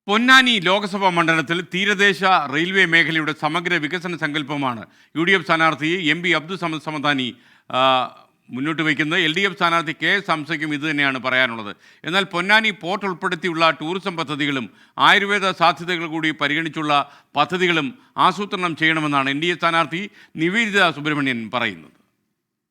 പൊന്നാനി ലോക്സഭാ മണ്ഡലത്തിൽ തീരദേശ റെയിൽവേ മേഖലയുടെ സമഗ്ര വികസന സങ്കല്പമാണ് UDF സ്ഥാനാർത്ഥി MP അബ്ദുൾ സമദ് സമദാനി മുന്നോട്ട് വയ്ക്കുന്നത്. LDF സ്ഥാനാർത്ഥി KS ഹംസയ്ക്കും ഇത് തന്നെയാണ് പറയാനുള്ളത്. എന്നാൽ പൊന്നാനി പോർട്ട് ഉൾപ്പെടുത്തിയുള്ള ടൂറിസം പദ്ധതികളും ആയുർവേദ സാധ്യതകൾ കൂടി പരിഗണിച്ചുള്ള പദ്ധതികളും ആസൂത്രണം ചെയ്യണമെന്നാണ് NDA സ്ഥാനാർത്ഥി നിവേദിത സുബ്രഹ്മണ്യൻ പറയുന്നത്.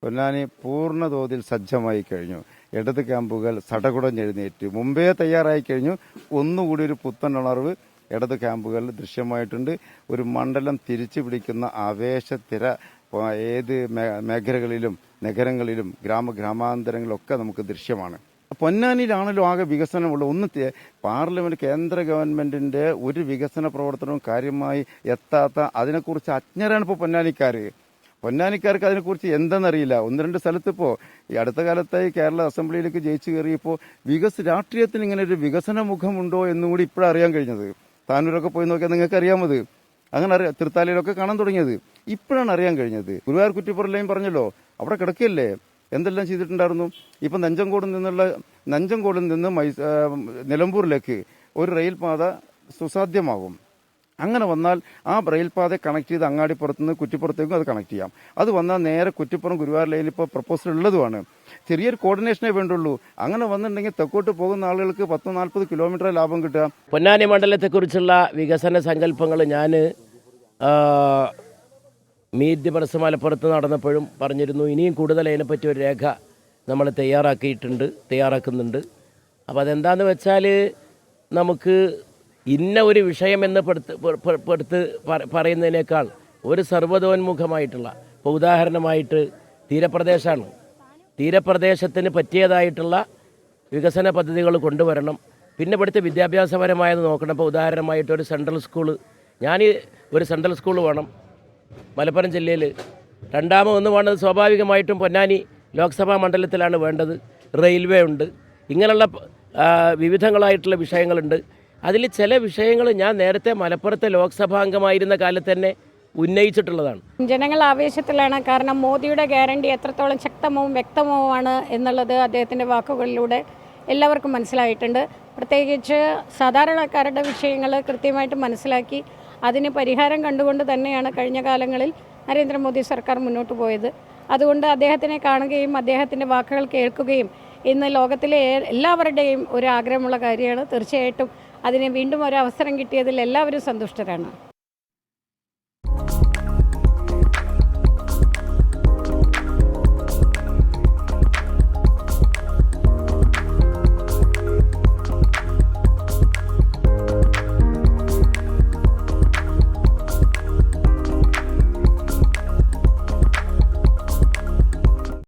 പൊന്നാനി പൂർണ്ണതോതിൽ സജ്ജമായി കഴിഞ്ഞു. ഇടത് ക്യാമ്പുകൾ സടകുടഞ്ഞെഴുന്നേറ്റ് മുമ്പേ തയ്യാറായി കഴിഞ്ഞു. ഒന്നുകൂടി ഒരു പുത്തനുണർവ് ഇടത് ക്യാമ്പുകളിൽ ദൃശ്യമായിട്ടുണ്ട്. ഒരു മണ്ഡലം തിരിച്ചു പിടിക്കുന്ന ആവേശത്തിര ഏത് മേഖലകളിലും നഗരങ്ങളിലും ഗ്രാമാന്തരങ്ങളിലൊക്കെ നമുക്ക് ദൃശ്യമാണ്. പൊന്നാനിയിലാണല്ലോ ആകെ വികസനമുള്ള ഒന്ന്. പാർലമെന്റ് കേന്ദ്ര ഗവൺമെന്റിന്റെ ഒരു വികസന പ്രവർത്തനവും കാര്യമായി എത്താത്ത, അതിനെക്കുറിച്ച് അജ്ഞരാണ് ഇപ്പോൾ പൊന്നാനിക്കാർക്ക് അതിനെക്കുറിച്ച് എന്തെന്നറിയില്ല. ഒന്ന് രണ്ട് സ്ഥലത്ത് ഇപ്പോൾ ഈ അടുത്ത കാലത്തായി കേരള അസംബ്ലിയിലേക്ക് ജയിച്ചു കയറിയപ്പോൾ രാഷ്ട്രീയത്തിന് ഇങ്ങനെ ഒരു വികസന മുഖമുണ്ടോ എന്നുകൂടി ഇപ്പോഴാണ് അറിയാൻ കഴിഞ്ഞത്. താനൂരൊക്കെ പോയി നോക്കിയാൽ നിങ്ങൾക്ക് അറിയാമത്. അങ്ങനെ തൃത്താലയിലൊക്കെ കാണാൻ തുടങ്ങിയത് ഇപ്പോഴാണ് അറിയാൻ കഴിഞ്ഞത്. ഗുരുവായൂർ കുറ്റിപ്പുറം പറഞ്ഞല്ലോ, അവിടെ കിടക്കുകയല്ലേ, എന്തെല്ലാം ചെയ്തിട്ടുണ്ടായിരുന്നു. ഇപ്പം നഞ്ചങ്കോടിൽ നിന്ന് നിലമ്പൂരിലേക്ക് ഒരു റെയിൽപാത സുസാധ്യമാകും. അങ്ങനെ വന്നാൽ ആ റെയിൽപാത കണക്ട് ചെയ്ത് അങ്ങാടിപ്പുറത്ത് നിന്ന് കുറ്റിപ്പുറത്തേക്കും അത് കണക്ട് ചെയ്യാം. അത് വന്നാൽ നേരെ കുറ്റിപ്പുറം ഗുരുവായൂർ ലൈനിൽ ഇപ്പോൾ പ്രപ്പോസൽ ഉള്ളതുമാണ്. ചെറിയൊരു കോർഡിനേഷനേ വേണ്ടുള്ളൂ. അങ്ങനെ വന്നിട്ടുണ്ടെങ്കിൽ തെക്കോട്ട് പോകുന്ന ആളുകൾക്ക് 10-40 കിലോമീറ്റർ ലാഭം കിട്ടുക. പൊന്നാനി മണ്ഡലത്തെക്കുറിച്ചുള്ള വികസന സങ്കല്പങ്ങൾ ഞാൻ മീറ്റ് ദി പ്രസ് മലപ്പുറത്ത് നടന്നപ്പോഴും പറഞ്ഞിരുന്നു. ഇനിയും കൂടുതൽ അതിനെപ്പറ്റി ഒരു രേഖ നമ്മൾ തയ്യാറാക്കുന്നുണ്ട്. അപ്പോൾ അതെന്താണെന്ന് വെച്ചാൽ, നമുക്ക് ഇന്ന ഒരു വിഷയമെന്ന് പറയുന്നതിനേക്കാൾ ഒരു സർവ്വതോന്മുഖമായിട്ടുള്ള, ഇപ്പോൾ ഉദാഹരണമായിട്ട് തീരപ്രദേശമാണ്. തീരപ്രദേശത്തിന് പറ്റിയതായിട്ടുള്ള വികസന പദ്ധതികൾ കൊണ്ടുവരണം. പിന്നെ ഇവിടുത്തെ വിദ്യാഭ്യാസപരമായത് നോക്കണം. ഇപ്പോൾ ഉദാഹരണമായിട്ട് ഒരു സെൻട്രൽ സ്കൂൾ വേണം മലപ്പുറം ജില്ലയിൽ. രണ്ടാമതൊന്ന് വേണ്ടത് സ്വാഭാവികമായിട്ടും പൊന്നാനി ലോക്സഭാ മണ്ഡലത്തിലാണ് വേണ്ടത്. റെയിൽവേ ഉണ്ട്. ഇങ്ങനെയുള്ള വിവിധങ്ങളായിട്ടുള്ള വിഷയങ്ങളുണ്ട്. അതിൽ ചില വിഷയങ്ങൾ ഞാൻ നേരത്തെ മലപ്പുറത്തെ ലോക്സഭാ അംഗമായിരുന്ന കാലത്ത് തന്നെ ഉന്നയിച്ചിട്ടുള്ളതാണ്. ജനങ്ങൾ ആവേശത്തിലാണ്. കാരണം മോദിയുടെ ഗ്യാരണ്ടി എത്രത്തോളം ശക്തവും വ്യക്തവുമാണ് എന്നുള്ളത് അദ്ദേഹത്തിൻ്റെ വാക്കുകളിലൂടെ എല്ലാവർക്കും മനസ്സിലായിട്ടുണ്ട്. പ്രത്യേകിച്ച് സാധാരണക്കാരുടെ വിഷയങ്ങൾ കൃത്യമായിട്ട് മനസ്സിലാക്കി അതിന് പരിഹാരം കണ്ടുകൊണ്ട് തന്നെയാണ് കഴിഞ്ഞ കാലങ്ങളിൽ നരേന്ദ്രമോദി സർക്കാർ മുന്നോട്ട് പോയത്. അതുകൊണ്ട് അദ്ദേഹത്തിനെ കാണുകയും അദ്ദേഹത്തിൻ്റെ വാക്കുകൾ കേൾക്കുകയും ഇന്ന് ലോകത്തിലെ എല്ലാവരുടെയും ഒരു ആഗ്രഹമുള്ള കാര്യമാണ്. തീർച്ചയായിട്ടും അതിന് വീണ്ടും ഒരു അവസരം കിട്ടിയതിൽ എല്ലാവരും സന്തുഷ്ടരാണ്.